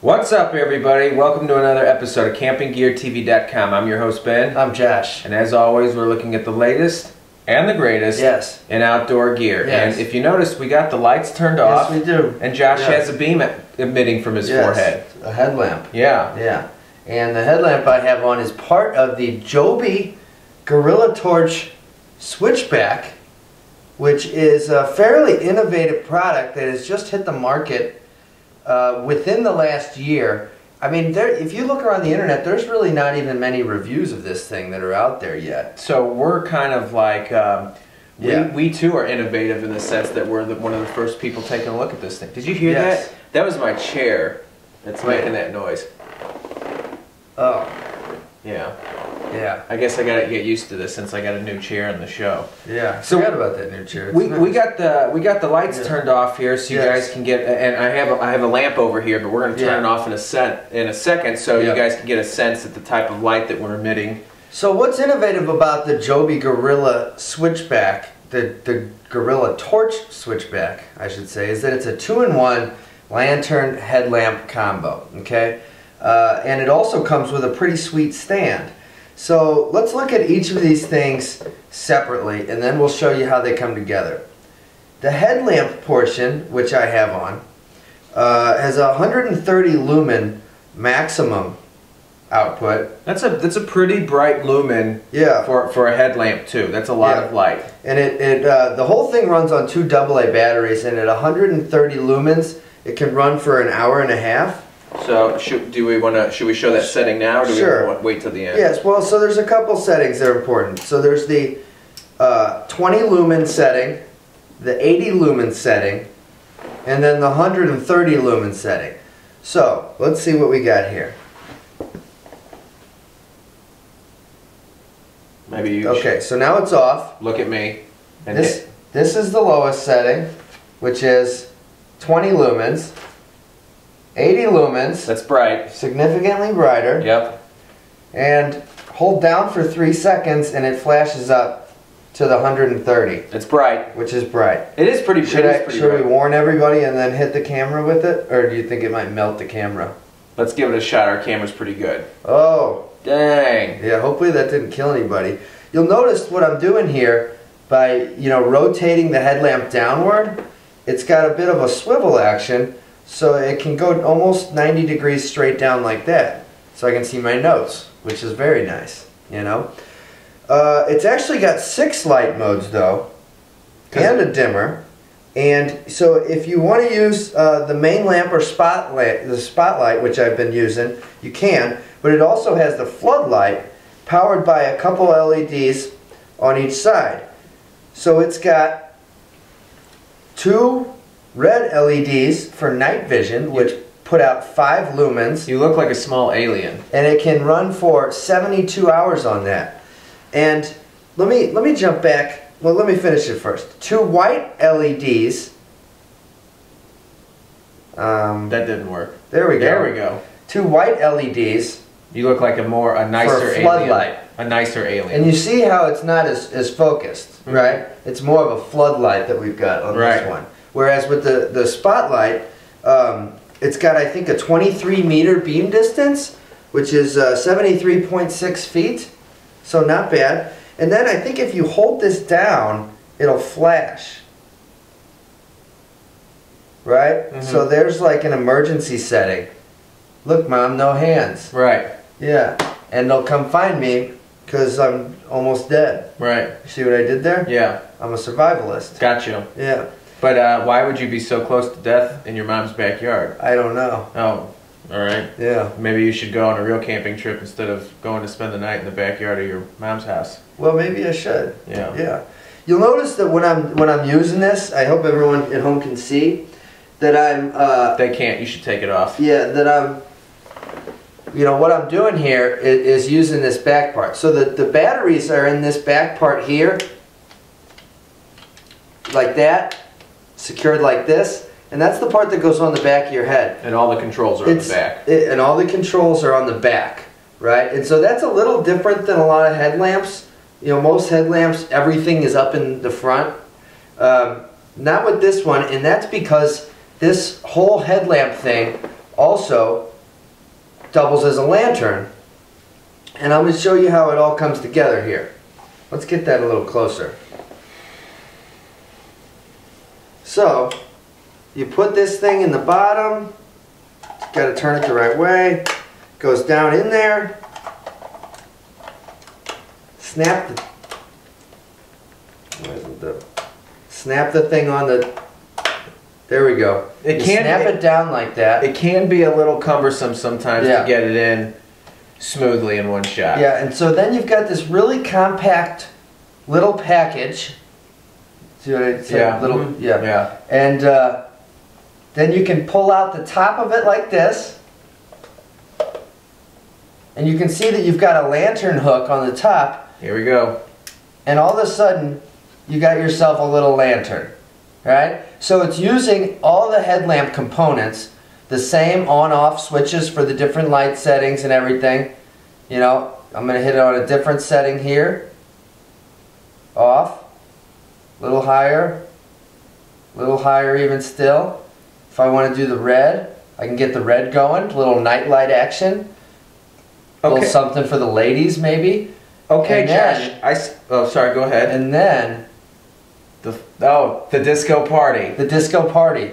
What's up, everybody? Welcome to another episode of CampingGearTV.com. I'm your host, Ben. I'm Josh. And as always, we're looking at the latest and the greatest in outdoor gear. Yes. And if you notice, we got the lights turned off. Yes, we do. And Josh has a beam emitting from his forehead. A headlamp. Yeah. Yeah. And the headlamp I have on is part of the Joby Gorilla Torch Switchback, which is a fairly innovative product that has just hit the market within the last year. I mean, if you look around the internet, there's really not even many reviews of this thing that are out there yet. So we're kind of like, we too are innovative in the sense that we're one of the first people taking a look at this thing. Did you hear that? That was my chair that's making that noise. Oh. Yeah. Yeah. I guess I gotta get used to this since I got a new chair in the show. Yeah. So forgot about that new chair. We got the lights turned off here, so you guys can get. And I have a lamp over here, but we're gonna turn it off in a second, so you guys can get a sense at the type of light that we're emitting. So what's innovative about the Joby Gorilla Switchback, the Gorilla Torch Switchback, I should say, is that it's a 2-in-1 lantern headlamp combo. Okay, and it also comes with a pretty sweet stand. So let's look at each of these things separately, and then we'll show you how they come together. The headlamp portion, which I have on, has a 130 lumen maximum output. That's a pretty bright lumen. Yeah. For a headlamp too. That's a lot of light. And the whole thing runs on 2 AA batteries, and at 130 lumens, it can run for an hour and a half. So should we show that setting now, or do we want to wait till the end? Yes, well, so there's a couple settings that are important. So there's the 20 lumen setting, the 80 lumen setting, and then the 130 lumen setting. So let's see what we got here. Maybe you Okay, so now it's off. Look at me. And this is the lowest setting, which is 20 lumens. 80 lumens. That's bright. Significantly brighter. Yep. And hold down for 3 seconds and it flashes up to the 130. It's bright. Which is bright. It is pretty bright. Should we warn everybody and then hit the camera with it? Or do you think it might melt the camera? Let's give it a shot. Our camera's pretty good. Oh. Dang. Yeah, hopefully that didn't kill anybody. You'll notice what I'm doing here by, rotating the headlamp downward. It's got a bit of a swivel action. So it can go almost 90 degrees straight down like that. So I can see my notes, which is very nice, It's actually got 6 light modes though, and a dimmer. And so if you want to use the main lamp or the spotlight, which I've been using, you can. But it also has the floodlight powered by a couple LEDs on each side. So it's got 2 red LEDs for night vision, which put out 5 lumens. You look like a small alien. And it can run for 72 hours on that. And let me jump back. Well, let me finish it first. 2 white LEDs. That didn't work. There we go. There we go. 2 white LEDs. You look like a nicer floodlight. alien. A nicer alien. And you see how it's not as focused, right? It's more of a floodlight that we've got on this one. Whereas with the spotlight, it's got, I think, a 23-meter beam distance, which is 73.6 feet, so not bad. And then I think if you hold this down, it'll flash. Right? Mm-hmm. So there's like an emergency setting. Look, Mom, no hands. Right. Yeah. And they'll come find me because I'm almost dead. Right. See what I did there? Yeah. I'm a survivalist. Gotcha. Yeah. But why would you be so close to death in your mom's backyard? I don't know. Oh, all right. Yeah. Maybe you should go on a real camping trip instead of going to spend the night in the backyard of your mom's house. Well, maybe I should. Yeah. Yeah. You'll notice that when I'm using this, I hope everyone at home can see that I'm. They can't. You should take it off. Yeah. That I'm. What I'm doing here is using this back part. So the batteries are in this back part here, like that. Secured like this, and that's the part that goes on the back of your head. And all the controls are on the back. And all the controls are on the back, right? And so that's a little different than a lot of headlamps. Most headlamps, everything is up in the front. Not with this one, and that's because this whole headlamp thing also doubles as a lantern. And I'm going to show you how it all comes together here. Let's get that a little closer. So, you put this thing in the bottom. Got to turn it the right way. Goes down in there. Snap the thing on the. There we go. Snap it down like that. It can be a little cumbersome sometimes to get it in smoothly in one shot. Yeah, and so then you've got this really compact little package. See what I said? Yeah. And then you can pull out the top of it like this. And you can see that you've got a lantern hook on the top. Here we go. And all of a sudden, you got yourself a little lantern. Right? So it's using all the headlamp components, the same on-off switches for the different light settings and everything. You know, I'm going to hit it on a different setting here. Off. A little higher even still. If I want to do the red, I can get the red going. A little night light action. A little something for the ladies maybe. Okay, Josh. Oh, sorry, go ahead. And then the disco party. The disco party.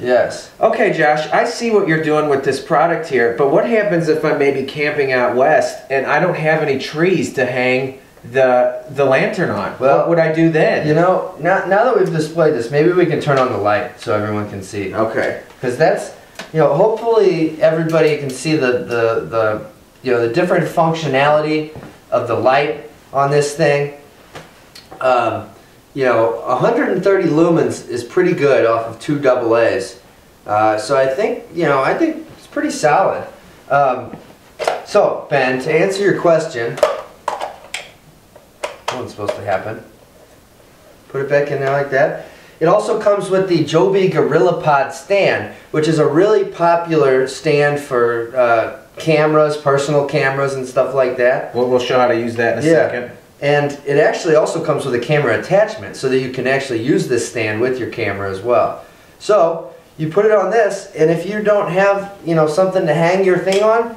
Yes. Okay, Josh, I see what you're doing with this product here, but what happens if I'm maybe camping out west and I don't have any trees to hang the lantern on? Well, what would I do then? You know, now that we've displayed this, maybe we can turn on the light so everyone can see. Okay. Because that's, you know, hopefully everybody can see the different functionality of the light on this thing. You know, 130 lumens is pretty good off of 2 AA's. So I think it's pretty solid. So, Ben, to answer your question, what's supposed to happen? Put it back in there like that. It also comes with the Joby GorillaPod stand, which is a really popular stand for cameras, personal cameras and stuff like that. We'll show how to use that in a second. And it actually also comes with a camera attachment so that you can actually use this stand with your camera as well. So you put it on this, and if you don't have, you know, something to hang your thing on,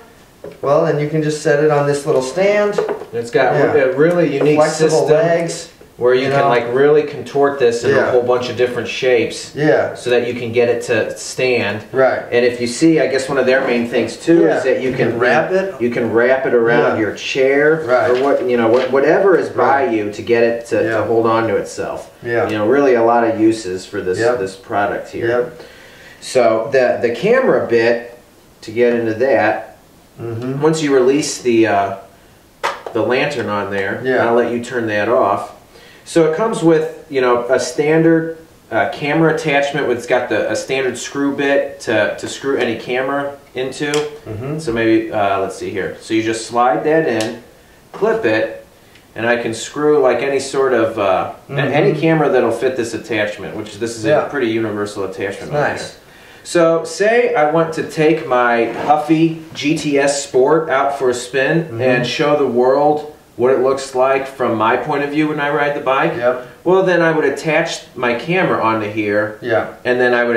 well, then you can just set it on this little stand. It's got a really unique flexible legs. Where you can like really contort this in a whole bunch of different shapes, so that you can get it to stand. Right. And if you see, I guess one of their main things too is that you can wrap it. You can wrap it around your chair, or whatever is by you to get it to hold on to itself. Yeah. You know, really a lot of uses for this this product here. Yep. So the camera bit, to get into that, once you release the lantern on there, I'll let you turn that off. So it comes with, you know, a standard camera attachment. It's got a standard screw bit to screw any camera into. So maybe, let's see here. So you just slide that in, clip it, and I can screw like any sort of, any camera that'll fit this attachment, which this is a pretty universal attachment. Nice. So say I want to take my Huffy GTS Sport out for a spin and show the world what it looks like from my point of view when I ride the bike. Yep. Well, then I would attach my camera onto here. Yeah. And then I would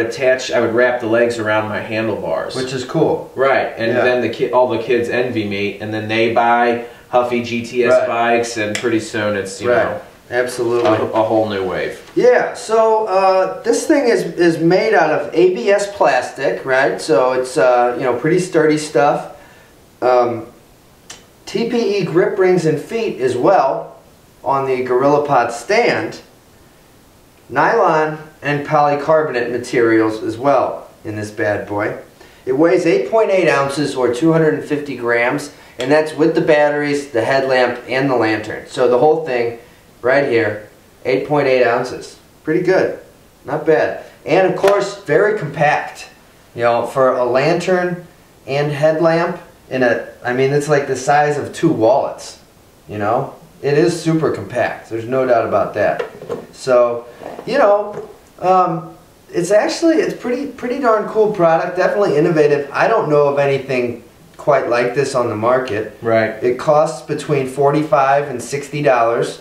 wrap the legs around my handlebars. Which is cool. Right. And then all the kids envy me, and then they buy Huffy GTS bikes, and pretty soon it's you know absolutely a whole new wave. Yeah. So this thing is made out of ABS plastic, right? So it's you know, pretty sturdy stuff. TPE grip rings and feet as well on the GorillaPod stand. Nylon and polycarbonate materials as well in this bad boy. It weighs 8.8 ounces or 250 grams, and that's with the batteries, the headlamp, and the lantern. So the whole thing right here, 8.8 ounces. Pretty good. Not bad. And of course, very compact. You know, for a lantern and headlamp, I mean, it's like the size of 2 wallets, you know? It is super compact. There's no doubt about that. So, you know, it's pretty darn cool product. Definitely innovative. I don't know of anything quite like this on the market. Right. It costs between $45 and $60,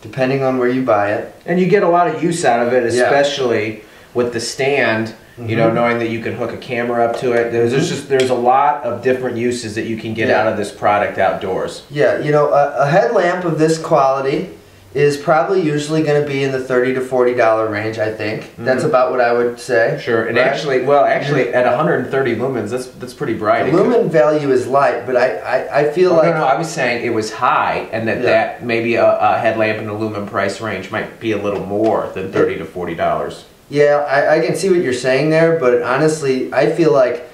depending on where you buy it. And you get a lot of use out of it, especially with the stand. You know, knowing that you can hook a camera up to it. There's a lot of different uses that you can get out of this product outdoors. Yeah, you know, a headlamp of this quality is probably usually going to be in the $30 to $40 range, I think. That's about what I would say. Sure, and actually at 130 lumens, that's pretty bright. The lumen value is light, but I feel like... No, I was saying it was high, and that maybe a headlamp in the lumen price range might be a little more than $30 to $40. Yeah, I can see what you're saying there, but honestly, I feel like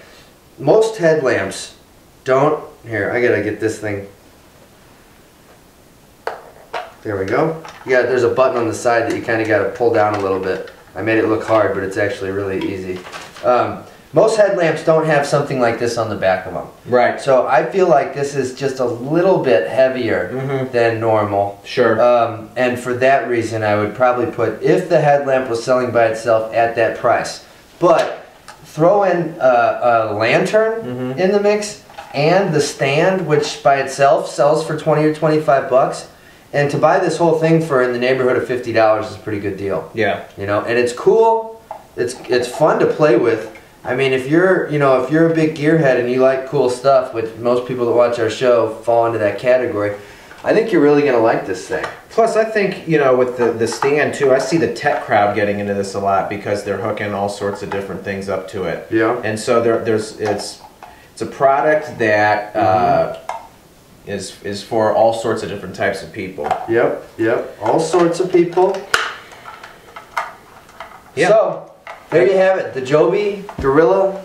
most headlamps don't... Here, I gotta get this thing... There we go. Yeah, there's a button on the side that you kind of got to pull down a little bit. I made it look hard, but it's actually really easy. Most headlamps don't have something like this on the back of them. Right. So I feel like this is just a little bit heavier than normal. Sure. And for that reason, I would probably put, if the headlamp was selling by itself, at that price. But throw in a lantern in the mix and the stand, which by itself sells for 20 or 25 bucks. And to buy this whole thing for in the neighborhood of $50 is a pretty good deal. Yeah. You know, and it's cool. It's fun to play with. I mean, if you're a big gearhead and you like cool stuff, which most people that watch our show fall into that category, I think you're really going to like this thing. Plus, I think, you know, with the stand too, I see the tech crowd getting into this a lot because they're hooking all sorts of different things up to it. Yeah. And so it's a product that is for all sorts of different types of people. Yep, all sorts of people. Yeah. So, there you have it, the Joby Gorilla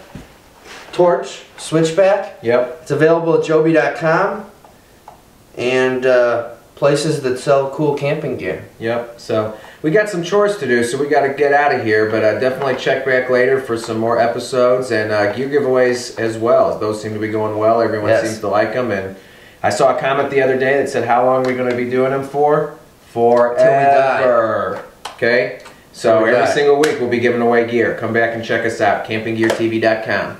Torch Switchback. Yep. It's available at joby.com and places that sell cool camping gear. Yep, so we got some chores to do, so we got to get out of here, but definitely check back later for some more episodes and gear giveaways as well. Those seem to be going well. Everyone seems to like them, and I saw a comment the other day that said, how long are we going to be doing them for? Forever. Okay? So every single week we'll be giving away gear. Come back and check us out, campinggeartv.com.